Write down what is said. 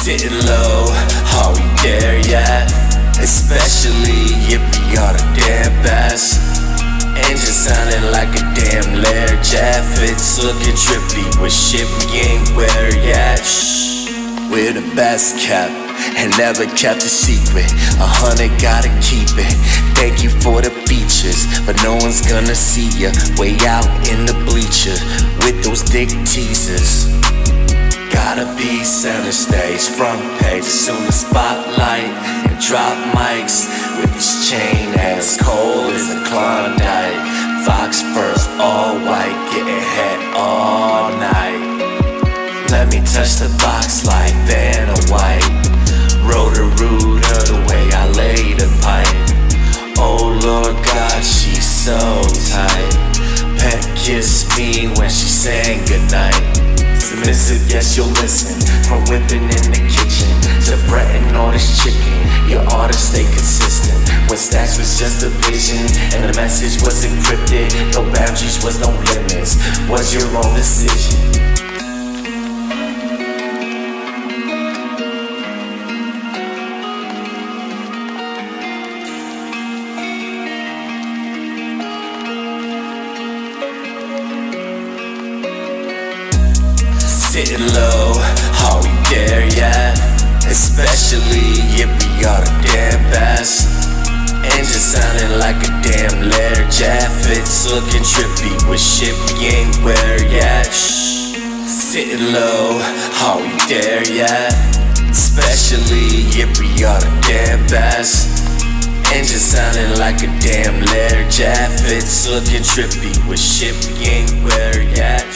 Sitting low, are we there yet? Especially if we are the damn best. Engine sounding like a damn Learjet. Fits looking trippy with shit we ain't where yet. Shh. We're the best kept and never kept a secret. 100 gotta keep it. Thank you for the features, but no one's gonna see ya way out in the bleacher with those dick teasers. Gotta be center stage, front page, assume the spotlight, and drop mics with this chain as cold as a Klondike. Fox first, all white, getting head all night. Let me touch the box like Vanna White. Roto-Rooter the way I lay the pipe. Oh Lord God, she's so tight. Pet kiss me when she sang goodnight. Submissive, yes you'll listen. From whipping in the kitchen to breading all this chicken. Your order stay consistent. When stacks was just a vision and the message was encrypted. No boundaries, was no limits. Was your own decision. Sitting low, are we there yet? Especially if we are the damn best. Engine sounding like a damn Learjet. Fits looking trippy with shit we ain't where yet. Shh. Sitting low, are we there yet? Especially if we are the damn best. Engine sounding like a damn Learjet. Fits looking trippy with shit we ain't where yet.